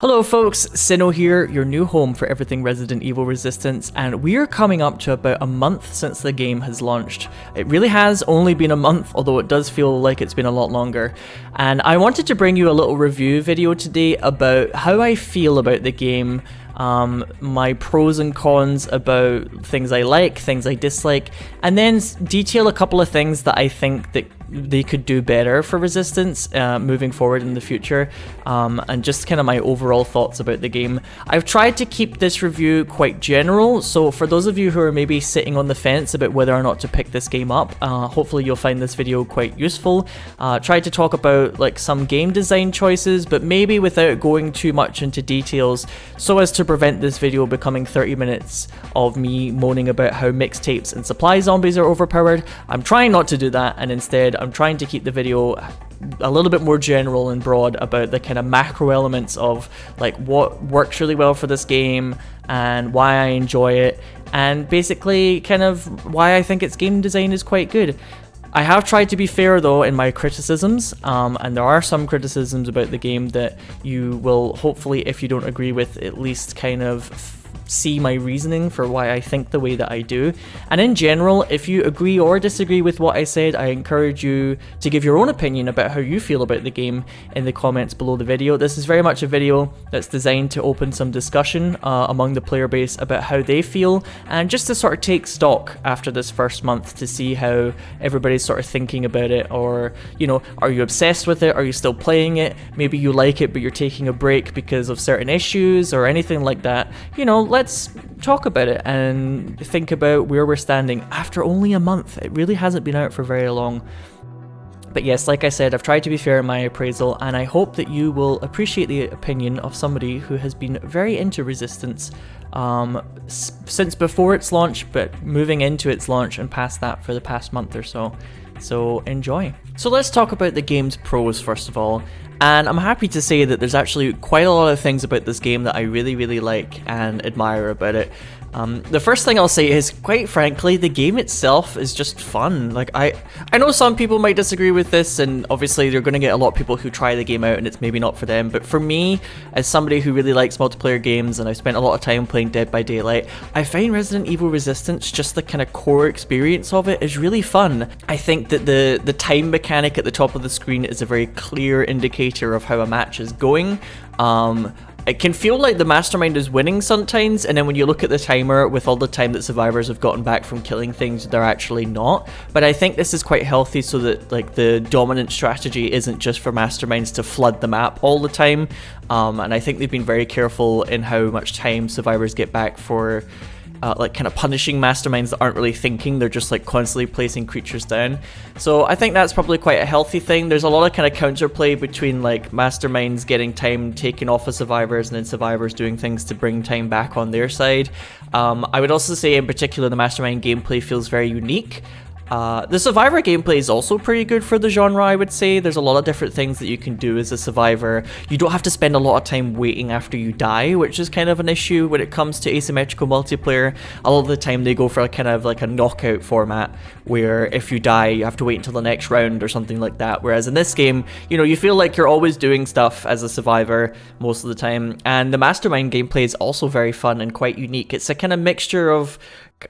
Hello folks, Sinow here, your new home for everything Resident Evil Resistance, and we are coming up to about a month since the game has launched. It really has only been a month, although it does feel like it's been a lot longer. And I wanted to bring you a little review video today about how I feel about the game, my pros and cons about things I like, things I dislike, and then detail a couple of things that I think that they could do better for Resistance moving forward in the future, and just kind of my overall thoughts about the game. I've tried to keep this review quite general, so for those of you who are maybe sitting on the fence about whether or not to pick this game up, hopefully you'll find this video quite useful. Tried to talk about like some game design choices, but maybe without going too much into details, so as to prevent this video becoming 30 minutes of me moaning about how mixtapes and supply zombies are overpowered. I'm trying not to do that, and instead I'm trying to keep the video a little bit more general and broad about the kind of macro elements of like what works really well for this game and why I enjoy it, and basically kind of why I think its game design is quite good. I have tried to be fair though in my criticisms, and there are some criticisms about the game that you will hopefully, if you don't agree with, at least kind of see my reasoning for why I think the way that I do. And in general, if you agree or disagree with what I said, I encourage you to give your own opinion about how you feel about the game in the comments below the video. This is very much a video that's designed to open some discussion among the player base about how they feel, and just to sort of take stock after this first month to see how everybody's sort of thinking about it, or, you know, are you obsessed with it? Are you still playing it? Maybe you like it but you're taking a break because of certain issues or anything like that. You know, let's talk about it and think about where we're standing after only a month. It really hasn't been out for very long. But yes, like I said, I've tried to be fair in my appraisal, and I hope that you will appreciate the opinion of somebody who has been very into Resistance since before its launch, but moving into its launch and past that for the past month or so. So enjoy. So let's talk about the game's pros first of all. And I'm happy to say that there's actually quite a lot of things about this game that I really like and admire about it. The first thing I'll say is, quite frankly, the game itself is just fun. Like, I know some people might disagree with this, and obviously you're going to get a lot of people who try the game out and it's maybe not for them, but for me, as somebody who really likes multiplayer games and I spent a lot of time playing Dead by Daylight, I find Resident Evil Resistance, just the kind of core experience of it, is really fun. I think that the time mechanic at the top of the screen is a very clear indicator of how a match is going. It can feel like the mastermind is winning sometimes, and then when you look at the timer with all the time that survivors have gotten back from killing things, they're actually not. But I think this is quite healthy, so that like the dominant strategy isn't just for masterminds to flood the map all the time, and I think they've been very careful in how much time survivors get back for like kind of punishing masterminds that aren't really thinking. They're just like constantly placing creatures down. So I think that's probably quite a healthy thing. There's a lot of kind of counterplay between like masterminds getting time taken off of survivors and then survivors doing things to bring time back on their side. I would also say in particular the mastermind gameplay feels very unique. The survivor gameplay is also pretty good for the genre, I would say. There's a lot of different things that you can do as a survivor. You don't have to spend a lot of time waiting after you die, which is kind of an issue when it comes to asymmetrical multiplayer. A lot of the time they go for a kind of like a knockout format, where if you die you have to wait until the next round or something like that. Whereas in this game, you know, you feel like you're always doing stuff as a survivor most of the time. And the mastermind gameplay is also very fun and quite unique. It's a kind of mixture of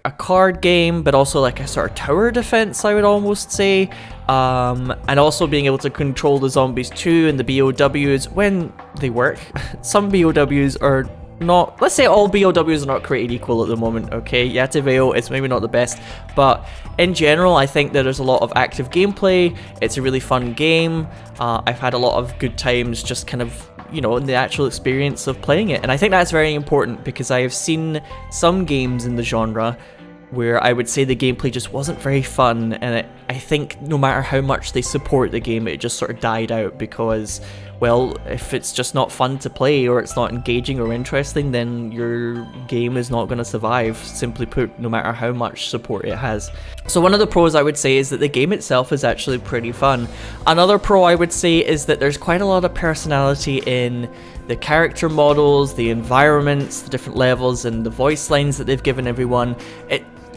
a card game, but also like a sort of tower defense, I would almost say, and also being able to control the zombies too, and the BOWs when they work. Some BOWs are not, let's say all BOWs are not created equal at the moment, okay? Yativeo, it's maybe not the best, but in general I think that there's a lot of active gameplay. It's a really fun game. I've had a lot of good times just kind of, you know, in the actual experience of playing it, and I think that's very important, because I have seen some games in the genre where I would say the gameplay just wasn't very fun, and I think no matter how much they support the game, it just sort of died out because, well, if it's just not fun to play or it's not engaging or interesting, then your game is not going to survive, simply put, no matter how much support it has. So one of the pros I would say is that the game itself is actually pretty fun. Another pro I would say is that there's quite a lot of personality in the character models, the environments, the different levels, and the voice lines that they've given everyone.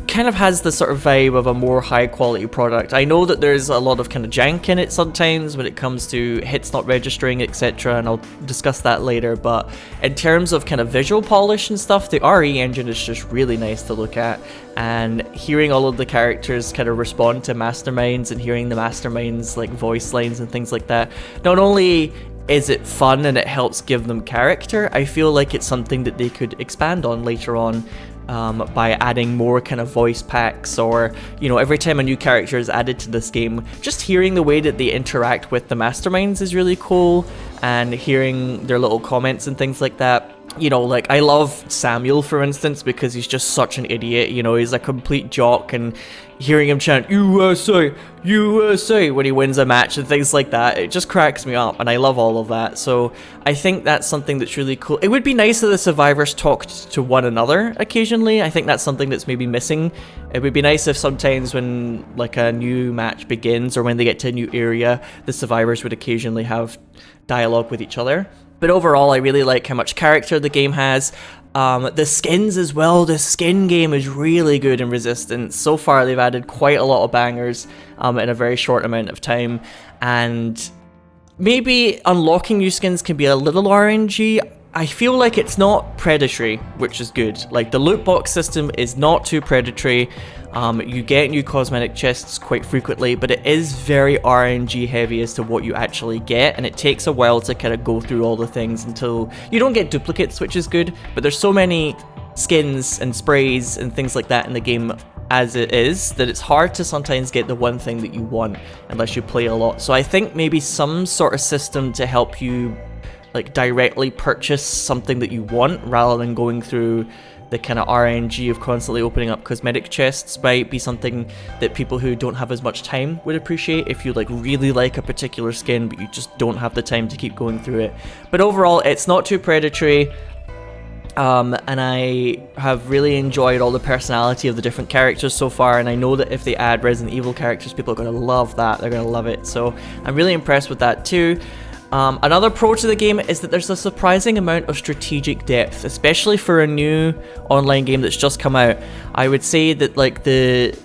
kind of has the sort of vibe of a more high quality product. I know that there's a lot of kind of jank in it sometimes when it comes to hits not registering, etc., and I'll discuss that later, but in terms of kind of visual polish and stuff, the RE engine is just really nice to look at, and hearing all of the characters kind of respond to masterminds and hearing the masterminds like voice lines and things like that, not only is it fun and it helps give them character, I feel like it's something that they could expand on later on by adding more kind of voice packs, or, you know, every time a new character is added to this game, just hearing the way that they interact with the masterminds is really cool, and hearing their little comments and things like that. You know, like, I love Samuel, for instance, because he's just such an idiot, you know, he's a complete jock, and hearing him chant, USA, USA, when he wins a match and things like that, it just cracks me up, and I love all of that. So I think that's something that's really cool. It would be nice if the survivors talked to one another occasionally. I think that's something that's maybe missing. It would be nice if sometimes when, like, a new match begins, or when they get to a new area, the survivors would occasionally have dialogue with each other. But overall, I really like how much character the game has. The skins as well, the skin game is really good in Resistance. So far, they've added quite a lot of bangers in a very short amount of time. And maybe unlocking new skins can be a little RNG. I feel like it's not predatory, which is good. Like, the loot box system is not too predatory. You get new cosmetic chests quite frequently, but it is very RNG heavy as to what you actually get, and it takes a while to kind of go through all the things until you don't get duplicates, which is good, but there's so many skins and sprays and things like that in the game as it is that it's hard to sometimes get the one thing that you want unless you play a lot. So I think maybe some sort of system to help you like directly purchase something that you want rather than going through the kind of RNG of constantly opening up cosmetic chests might be something that people who don't have as much time would appreciate if you like really like a particular skin but you just don't have the time to keep going through it. But overall, it's not too predatory, and I have really enjoyed all the personality of the different characters so far, and I know that if they add Resident Evil characters, people are going to love that, they're going to love it, so I'm really impressed with that too. Another pro to the game is that there's a surprising amount of strategic depth, especially for a new online game that's just come out. I would say that like the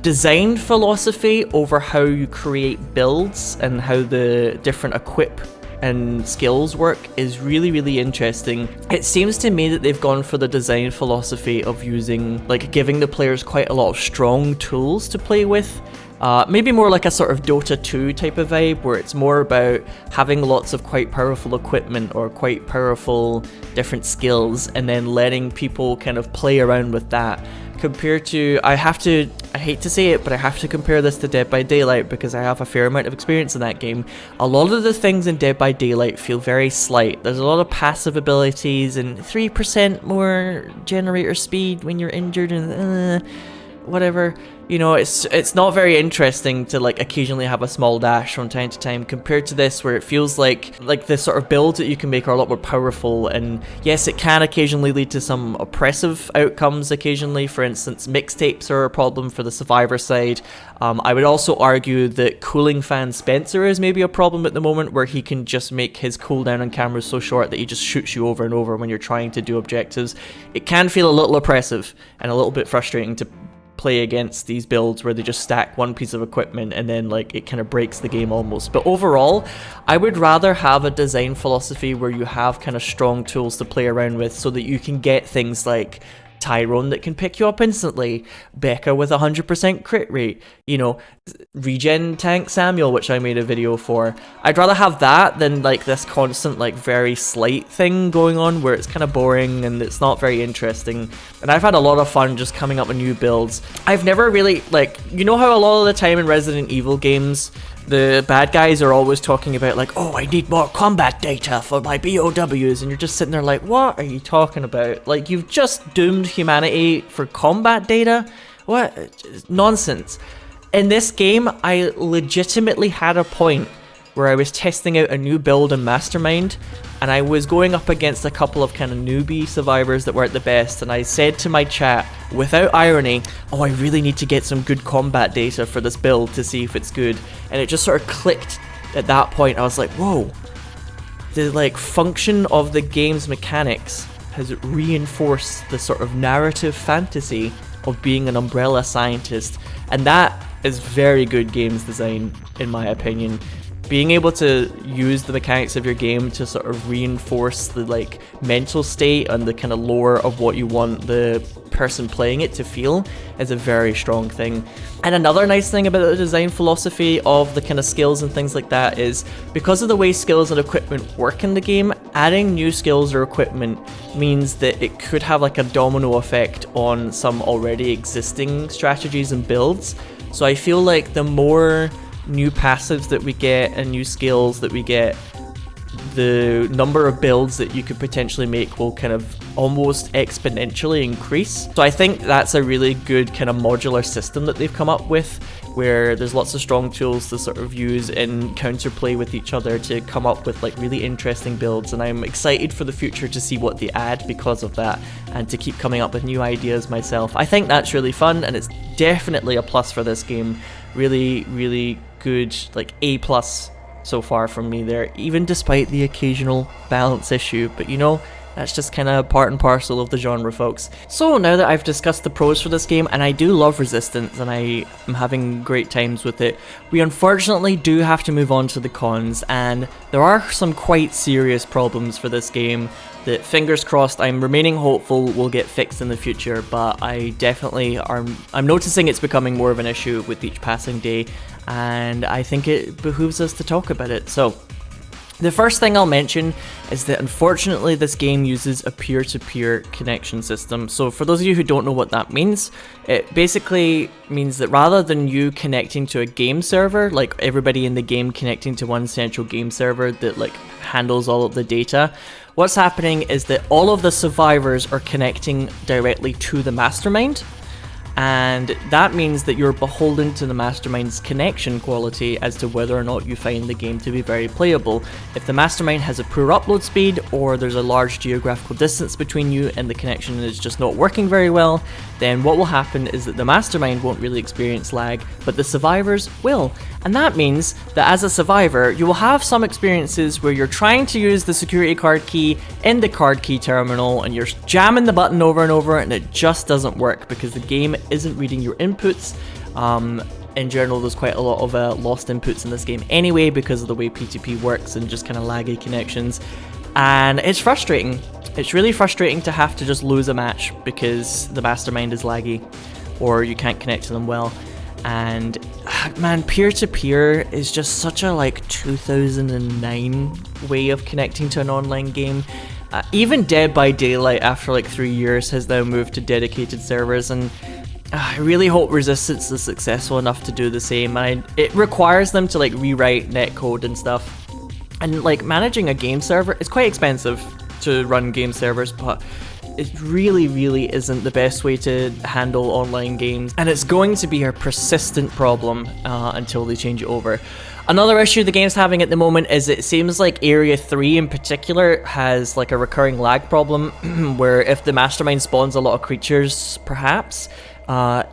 design philosophy over how you create builds and how the different equip and skills work is really, really interesting. It seems to me that they've gone for the design philosophy of using, like, giving the players quite a lot of strong tools to play with. Maybe more like a sort of Dota 2 type of vibe, where it's more about having lots of quite powerful equipment or quite powerful different skills and then letting people kind of play around with that. Compared to, I hate to say it, but I have to compare this to Dead by Daylight because I have a fair amount of experience in that game. A lot of the things in Dead by Daylight feel very slight. There's a lot of passive abilities and 3% more generator speed when you're injured and whatever. You know, it's not very interesting to like occasionally have a small dash from time to time compared to this, where it feels like the sort of builds that you can make are a lot more powerful, and yes, it can occasionally lead to some oppressive outcomes occasionally. For instance, mixtapes are a problem for the survivor side. I would also argue that cooling fan Spencer is maybe a problem at the moment, where he can just make his cooldown on camera so short that he just shoots you over and over when you're trying to do objectives. It can feel a little oppressive and a little bit frustrating to play against these builds where they just stack one piece of equipment and then like it kind of breaks the game almost. But overall, I would rather have a design philosophy where you have kind of strong tools to play around with so that you can get things like Tyrone that can pick you up instantly, Becca with 100% crit rate, you know, regen tank Samuel, which I made a video for. I'd rather have that than like this constant like very slight thing going on where it's kind of boring and it's not very interesting. And I've had a lot of fun just coming up with new builds. I've never really, like, you know how a lot of the time in Resident Evil games the bad guys are always talking about like, oh, I need more combat data for my BOWs, and you're just sitting there like, what are you talking about? Like, you've just doomed humanity for combat data? What? Nonsense. In this game, I legitimately had a point where I was testing out a new build in Mastermind, and I was going up against a couple of kind of newbie survivors that weren't the best, and I said to my chat, without irony, oh, I really need to get some good combat data for this build to see if it's good. And it just sort of clicked at that point. I was like, whoa, the like function of the game's mechanics has reinforced the sort of narrative fantasy of being an umbrella scientist, and that is very good games design in my opinion. Being able to use the mechanics of your game to sort of reinforce the like mental state and the kind of lore of what you want the person playing it to feel is a very strong thing. And another nice thing about the design philosophy of the kind of skills and things like that is because of the way skills and equipment work in the game, adding new skills or equipment means that it could have like a domino effect on some already existing strategies and builds. So I feel like the more new passives that we get and new skills that we get, the number of builds that you could potentially make will kind of almost exponentially increase. So I think that's a really good kind of modular system that they've come up with, where there's lots of strong tools to sort of use and counterplay with each other to come up with like really interesting builds, and I'm excited for the future to see what they add because of that and to keep coming up with new ideas myself. I think that's really fun, and it's definitely a plus for this game. Really good, like A+ so far from me there, even despite the occasional balance issue, but you know, that's just kind of part and parcel of the genre, folks. So now that I've discussed the pros for this game, and I do love Resistance and I am having great times with it, we unfortunately do have to move on to the cons, and there are some quite serious problems for this game that, fingers crossed, I'm remaining hopeful will get fixed in the future, but I definitely I'm noticing it's becoming more of an issue with each passing day, and I think it behooves us to talk about it. So the first thing I'll mention is that unfortunately this game uses a peer-to-peer connection system. So for those of you who don't know what that means, it basically means that rather than you connecting to a game server, like everybody in the game connecting to one central game server that like handles all of the data, what's happening is that all of the survivors are connecting directly to the mastermind. And that means that you're beholden to the mastermind's connection quality as to whether or not you find the game to be very playable. If the mastermind has a poor upload speed, or there's a large geographical distance between you and the connection is just not working very well, then what will happen is that the mastermind won't really experience lag, but the survivors will. And that means that as a survivor, you will have some experiences where you're trying to use the security card key in the card key terminal and you're jamming the button over and over and it just doesn't work because the game isn't reading your inputs. In general, there's quite a lot of lost inputs in this game anyway because of the way P2P works and just kind of laggy connections. And it's frustrating. It's really frustrating to have to just lose a match because the mastermind is laggy or you can't connect to them well. And man, peer-to-peer is just such a like 2009 way of connecting to an online game. Even Dead by Daylight after like 3 years has now moved to dedicated servers, and I really hope Resistance is successful enough to do the same. It requires them to like rewrite netcode and stuff, and like managing a game server is quite expensive to run game servers, but it really isn't the best way to handle online games, and it's going to be a persistent problem until they change it over. Another issue the game's having at the moment is it seems like Area 3 in particular has like a recurring lag problem where if the mastermind spawns a lot of creatures, perhaps,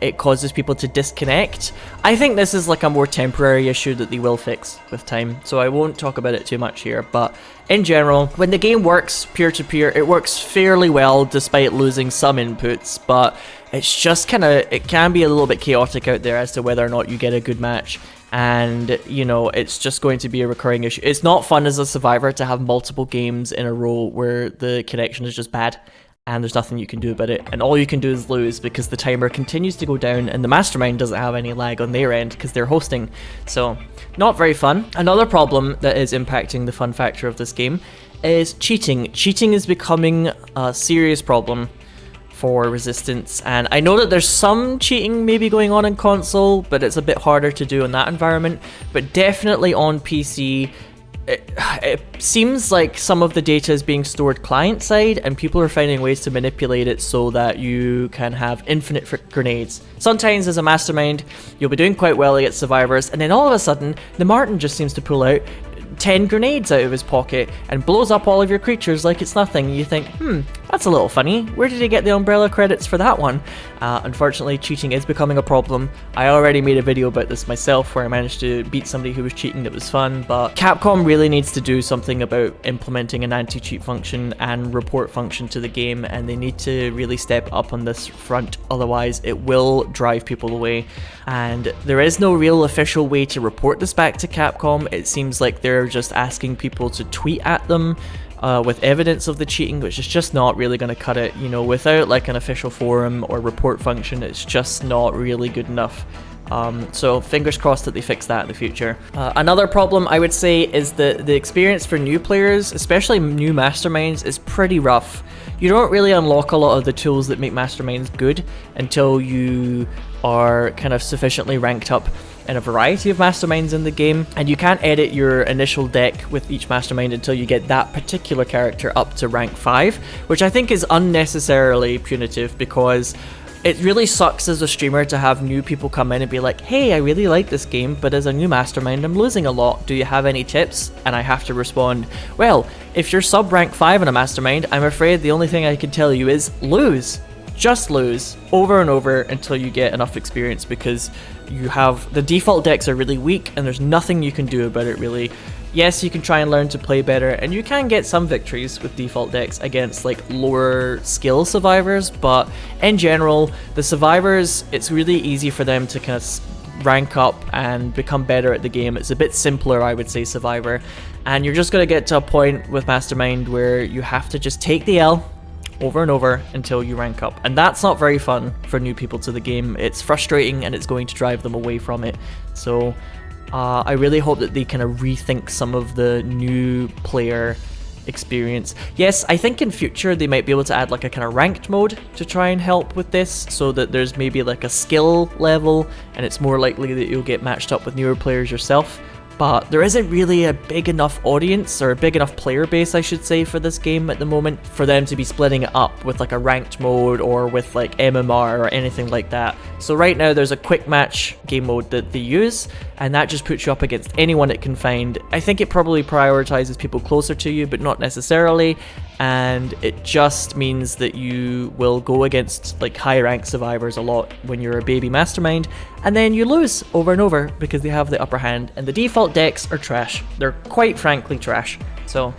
it causes people to disconnect. I think this is like a more temporary issue that they will fix with time, so I won't talk about it too much here, but in general, when the game works peer-to-peer, it works fairly well despite losing some inputs, but it's just it can be a little bit chaotic out there as to whether or not you get a good match. And, you know, it's just going to be a recurring issue. It's not fun as a survivor to have multiple games in a row where the connection is just bad and there's nothing you can do about it, and all you can do is lose because the timer continues to go down and the mastermind doesn't have any lag on their end because they're hosting. So, not very fun. Another problem that is impacting the fun factor of this game is cheating. Cheating is becoming a serious problem for Resistance, and I know that there's some cheating maybe going on in console, but it's a bit harder to do in that environment. But definitely on PC, it seems like some of the data is being stored client-side, and people are finding ways to manipulate it so that you can have infinite grenades. Sometimes as a mastermind, you'll be doing quite well against survivors, and then all of a sudden, the Martin just seems to pull out 10 grenades out of his pocket and blows up all of your creatures like it's nothing. You think, that's a little funny. Where did he get the umbrella credits for that one? Unfortunately, cheating is becoming a problem. I already made a video about this myself where I managed to beat somebody who was cheating that was fun, but Capcom really needs to do something about implementing an anti-cheat function and report function to the game, and they need to really step up on this front, otherwise it will drive people away. And there is no real official way to report this back to Capcom. It seems like they're just asking people to tweet at them with evidence of the cheating, which is just not really going to cut it. You know, without like an official forum or report function, it's just not really good enough. So fingers crossed that they fix that in the future. Another problem I would say is that the experience for new players, especially new masterminds, is pretty rough. You don't really unlock a lot of the tools that make masterminds good until you are kind of sufficiently ranked up in a variety of masterminds in the game, and you can't edit your initial deck with each mastermind until you get that particular character up to rank 5, which I think is unnecessarily punitive, because it really sucks as a streamer to have new people come in and be like, hey, I really like this game, but as a new mastermind I'm losing a lot, do you have any tips? And I have to respond, well, if you're sub rank 5 in a mastermind, I'm afraid the only thing I can tell you is lose. Just lose over and over until you get enough experience, because you have the default decks are really weak and there's nothing you can do about it really. Yes, you can try and learn to play better, and you can get some victories with default decks against like lower skill survivors, but in general, the survivors, it's really easy for them to kind of rank up and become better at the game. It's a bit simpler, I would say, survivor, and you're just going to get to a point with Mastermind where you have to just take the L over and over until you rank up, and that's not very fun for new people to the game. It's frustrating and it's going to drive them away from it. So I really hope that they kind of rethink some of the new player experience. Yes, I think in future they might be able to add like a kind of ranked mode to try and help with this, so that there's maybe like a skill level and it's more likely that you'll get matched up with newer players yourself. But there isn't really a big enough audience, or a big enough player base I should say, for this game at the moment for them to be splitting it up with like a ranked mode or with like MMR or anything like that. So right now there's a quick match game mode that they use, and that just puts you up against anyone it can find. I think it probably prioritizes people closer to you, but not necessarily, and it just means that you will go against like high rank survivors a lot when you're a baby mastermind, and then you lose over and over because they have the upper hand, and the default decks are trash. They're quite frankly trash. So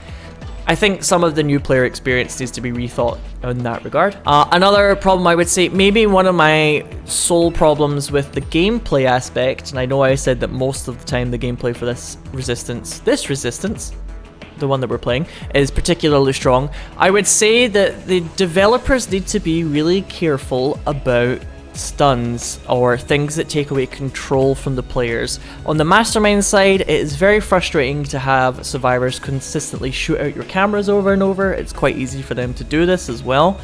I think some of the new player experience needs to be rethought in that regard. Another problem I would say, maybe one of my sole problems with the gameplay aspect, and I know I said that most of the time the gameplay for this resistance, the one that we're playing, is particularly strong. I would say that the developers need to be really careful about stuns or things that take away control from the players. On the mastermind side, it is very frustrating to have survivors consistently shoot out your cameras over and over. It's quite easy for them to do this as well.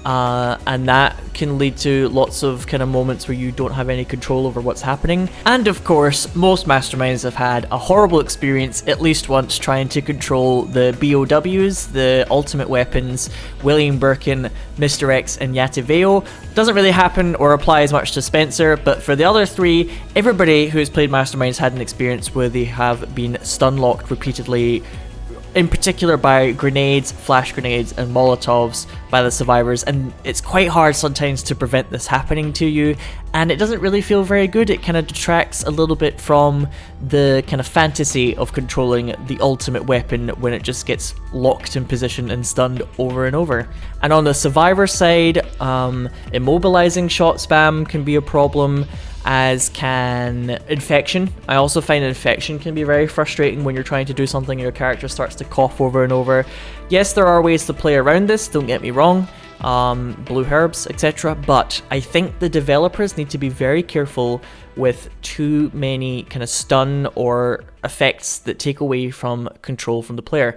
And that can lead to lots of kind of moments where you don't have any control over what's happening. And of course, most masterminds have had a horrible experience at least once trying to control the BOWs, the ultimate weapons, William Birkin, Mr. X, and Yativeo. Doesn't really happen or apply as much to Spencer, but for the other three, everybody who has played masterminds had an experience where they have been stun locked repeatedly, in particular by grenades, flash grenades, and molotovs by the survivors, and it's quite hard sometimes to prevent this happening to you, and it doesn't really feel very good. It kind of detracts a little bit from the kind of fantasy of controlling the ultimate weapon when it just gets locked in position and stunned over and over. And on the survivor side, immobilizing shot spam can be a problem, as can infection. I also find infection can be very frustrating when you're trying to do something and your character starts to cough over and over. Yes, there are ways to play around this, don't get me wrong, blue herbs, etc., but I think the developers need to be very careful with too many kind of stun or effects that take away from control from the player.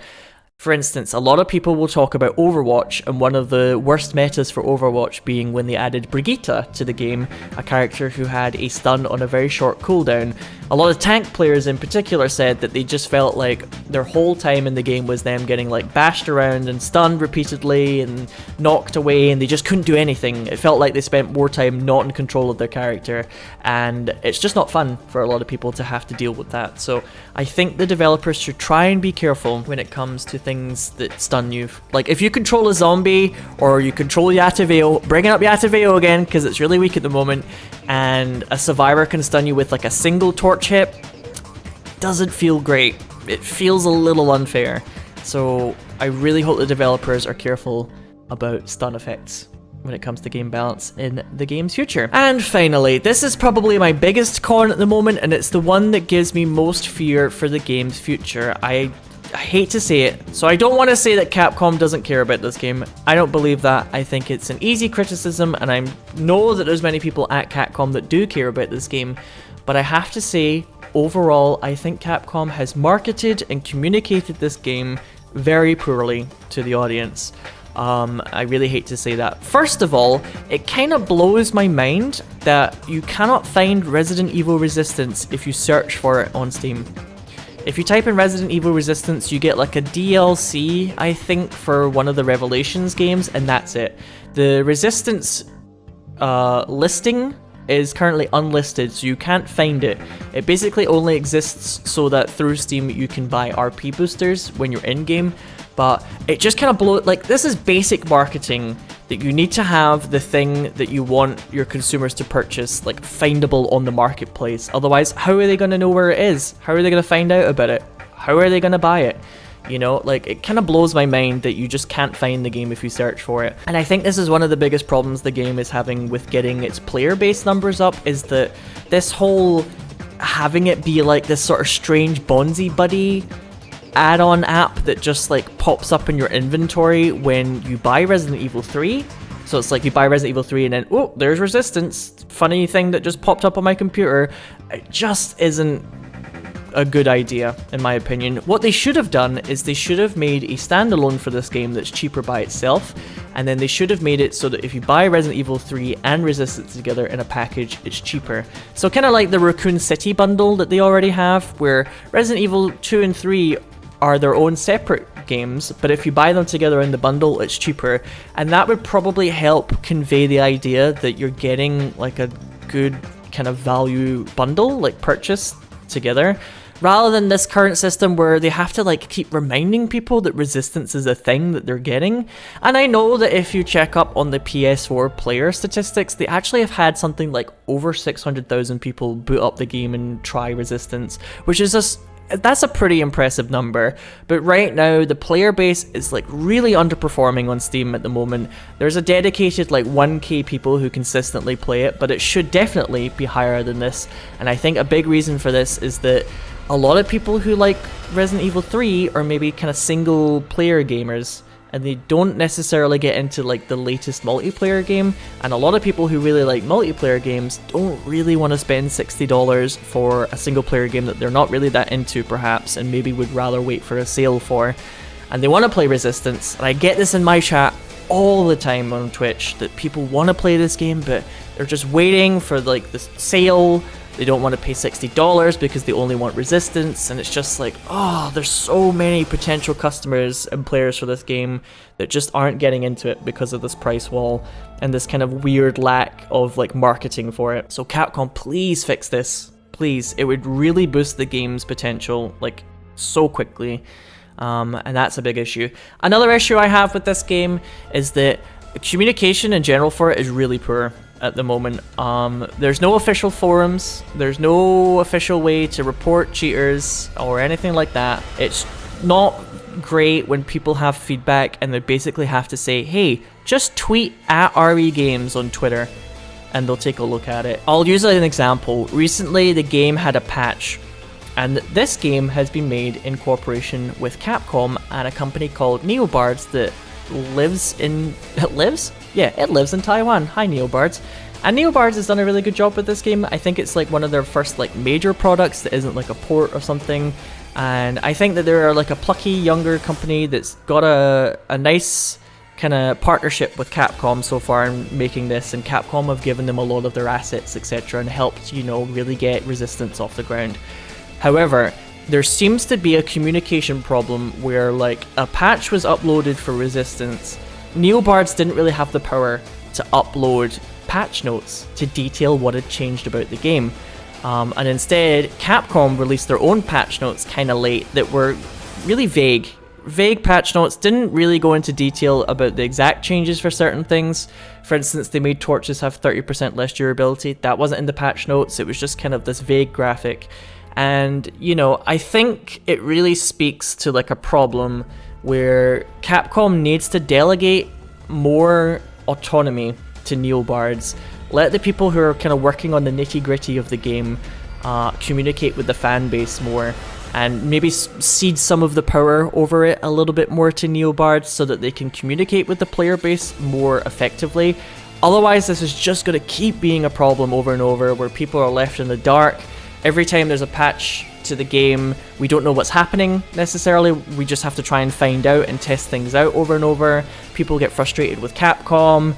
For instance, a lot of people will talk about Overwatch, and one of the worst metas for Overwatch being when they added Brigitte to the game, a character who had a stun on a very short cooldown. A lot of tank players in particular said that they just felt like their whole time in the game was them getting like bashed around and stunned repeatedly and knocked away, and they just couldn't do anything. It felt like they spent more time not in control of their character, and it's just not fun for a lot of people to have to deal with that. So I think the developers should try and be careful when it comes to things that stun you. Like if you control a zombie or you control Yataveo, bringing up Yataveo again because it's really weak at the moment, and a survivor can stun you with like a single torch hit, doesn't feel great. It feels a little unfair. So I really hope the developers are careful about stun effects when it comes to game balance in the game's future. And finally, this is probably my biggest con at the moment, and it's the one that gives me most fear for the game's future. I hate to say it, so I don't want to say that Capcom doesn't care about this game. I don't believe that. I think it's an easy criticism, and I know that there's many people at Capcom that do care about this game, but I have to say, overall, I think Capcom has marketed and communicated this game very poorly to the audience. I really hate to say that. First of all, it kind of blows my mind that you cannot find Resident Evil Resistance if you search for it on Steam. If you type in Resident Evil Resistance, you get like a DLC, I think, for one of the Revelations games, and that's it. The Resistance listing is currently unlisted, so you can't find it. It basically only exists so that through Steam you can buy RP boosters when you're in-game, but it just kind of blows. Like, this is basic marketing, that you need to have the thing that you want your consumers to purchase, like, findable on the marketplace. Otherwise, how are they going to know where it is? How are they going to find out about it? How are they going to buy it? You know, like, it kind of blows my mind that you just can't find the game if you search for it. And I think this is one of the biggest problems the game is having with getting its player base numbers up, is that this whole having it be like this sort of strange Bonzi Buddy add-on app that just like pops up in your inventory when you buy Resident Evil 3. So it's like you buy Resident Evil 3 and then, oh, there's Resistance. Funny thing that just popped up on my computer. It just isn't a good idea, in my opinion. What they should have done is they should have made a standalone for this game that's cheaper by itself, and then they should have made it so that if you buy Resident Evil 3 and Resistance together in a package, it's cheaper. So kind of like the Raccoon City bundle that they already have, where Resident Evil 2 and 3 are their own separate games, but if you buy them together in the bundle, it's cheaper. And that would probably help convey the idea that you're getting like a good kind of value bundle, like purchase together, rather than this current system where they have to like keep reminding people that Resistance is a thing that they're getting. And I know that if you check up on the PS4 player statistics, they actually have had something like over 600,000 people boot up the game and try Resistance, which is just, that's a pretty impressive number. But right now the player base is like really underperforming on Steam at the moment. There's a dedicated like 1k people who consistently play it, but it should definitely be higher than this. And I think a big reason for this is that a lot of people who like Resident Evil 3 are maybe kind of single player gamers, and they don't necessarily get into like the latest multiplayer game. And a lot of people who really like multiplayer games don't really want to spend $60 for a single player game that they're not really that into perhaps, and maybe would rather wait for a sale for. And they want to play Resistance, and I get this in my chat all the time on Twitch, that people want to play this game but they're just waiting for like the sale. They don't want to pay $60 because they only want Resistance, and it's just like, oh, there's so many potential customers and players for this game that just aren't getting into it because of this price wall and this kind of weird lack of like marketing for it. So Capcom, please fix this. Please. It would really boost the game's potential like so quickly. And that's a big issue. Another issue I have with this game is that communication in general for it is really poor at the moment. There's no official forums, there's no official way to report cheaters or anything like that. It's not great when people have feedback and they basically have to say, hey, just tweet at RE Games on Twitter and they'll take a look at it. I'll use an example. Recently the game had a patch, and this game has been made in cooperation with Capcom and a company called Neobards that lives in Taiwan. Hi Neobards. And Neobards has done a really good job with this game. I think it's like one of their first like major products that isn't like a port or something. And I think that they're like a plucky younger company that's got a nice kind of partnership with Capcom so far in making this, and Capcom have given them a lot of their assets, etc., and helped, you know, really get Resistance off the ground. However, there seems to be a communication problem where like a patch was uploaded for Resistance. Neobards didn't really have the power to upload patch notes to detail what had changed about the game. And instead, Capcom released their own patch notes kind of late that were really vague. Vague patch notes, didn't really go into detail about the exact changes for certain things. For instance, they made torches have 30% less durability. That wasn't in the patch notes, it was just kind of this vague graphic. And, you know, I think it really speaks to like a problem where Capcom needs to delegate more autonomy to Neobards. Let the people who are kind of working on the nitty-gritty of the game communicate with the fan base more, and maybe cede some of the power over it a little bit more to Neobards so that they can communicate with the player base more effectively. Otherwise, this is just going to keep being a problem over and over, where people are left in the dark. Every time there's a patch to the game, we don't know what's happening necessarily. We just have to try and find out and test things out over and over. People get frustrated with Capcom.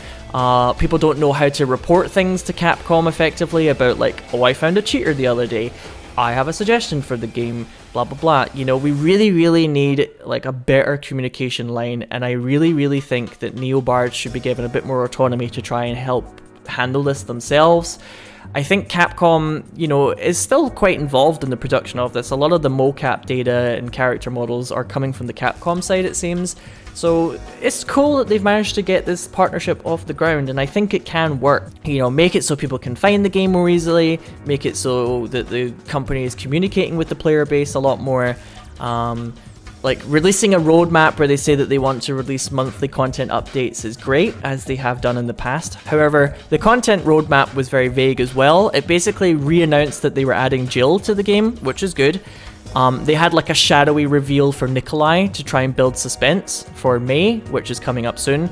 People don't know how to report things to Capcom effectively about like, oh, I found a cheater the other day. I have a suggestion for the game, blah, blah, blah. You know, we really need like a better communication line, and I really think that Neobards should be given a bit more autonomy to try and help handle this themselves. I think Capcom, you know, is still quite involved in the production of this. A lot of the mocap data and character models are coming from the Capcom side, it seems. So it's cool that they've managed to get this partnership off the ground, and I think it can work. You know, make it so people can find the game more easily, make it so that the company is communicating with the player base a lot more. Like, releasing a roadmap where they say that they want to release monthly content updates is great, as they have done in the past. However, the content roadmap was very vague as well. It basically re-announced that they were adding Jill to the game, which is good. They had like a shadowy reveal for Nikolai to try and build suspense for May, which is coming up soon.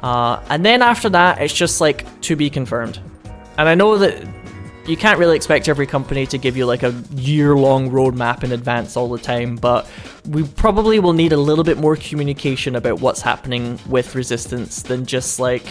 And then after that, it's just like, to be confirmed. And I know that you can't really expect every company to give you like a year-long roadmap in advance all the time, but we probably will need a little bit more communication about what's happening with Resistance than just like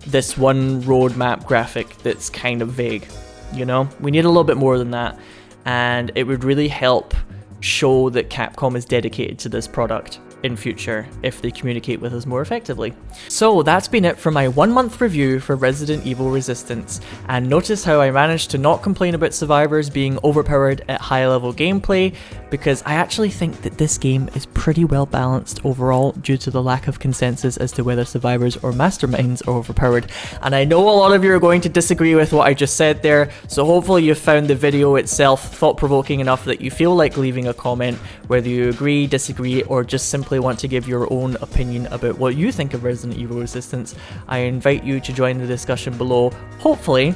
this one roadmap graphic that's kind of vague, you know? We need a little bit more than that, and it would really help show that Capcom is dedicated to this product in future if they communicate with us more effectively. So that's been it for my 1 month review for Resident Evil Resistance, and notice how I managed to not complain about survivors being overpowered at high level gameplay, because I actually think that this game is pretty well balanced overall due to the lack of consensus as to whether survivors or masterminds are overpowered. And I know a lot of you are going to disagree with what I just said there, so hopefully you found the video itself thought-provoking enough that you feel like leaving a comment, whether you agree, disagree, or just simply want to give your own opinion about what you think of Resident Evil Resistance. I invite you to join the discussion below, hopefully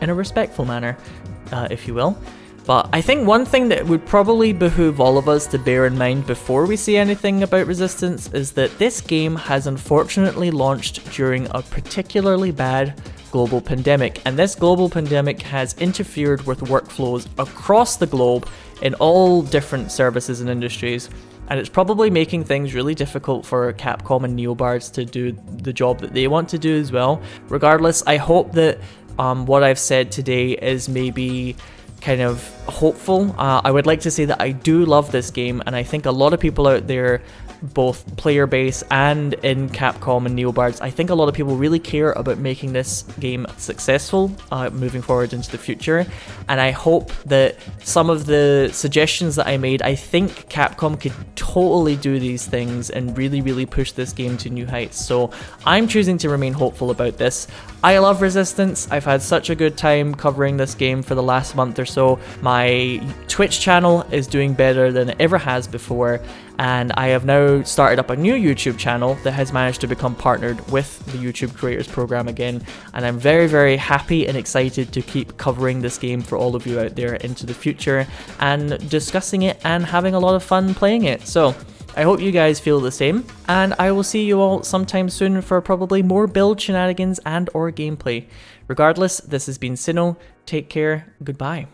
in a respectful manner, if you will. But I think one thing that would probably behoove all of us to bear in mind before we say anything about Resistance is that this game has unfortunately launched during a particularly bad global pandemic, and this global pandemic has interfered with workflows across the globe in all different services and industries, and it's probably making things really difficult for Capcom and Neobards to do the job that they want to do as well. Regardless, I hope that what I've said today is maybe kind of hopeful. I would like to say that I do love this game, and I think a lot of people out there, both Playerbase and in Capcom and Neobards, I think a lot of people really care about making this game successful moving forward into the future, and I hope that some of the suggestions that I made, I think Capcom could totally do these things and really push this game to new heights. So I'm choosing to remain hopeful about this. I love Resistance. I've had such a good time covering this game for the last month or so. My Twitch channel is doing better than it ever has before, and I have now started up a new YouTube channel that has managed to become partnered with the YouTube Creators Program again, and I'm very happy and excited to keep covering this game for all of you out there into the future and discussing it and having a lot of fun playing it. So I hope you guys feel the same, and I will see you all sometime soon for probably more build shenanigans and or gameplay. Regardless, this has been Sinow. Take care, goodbye.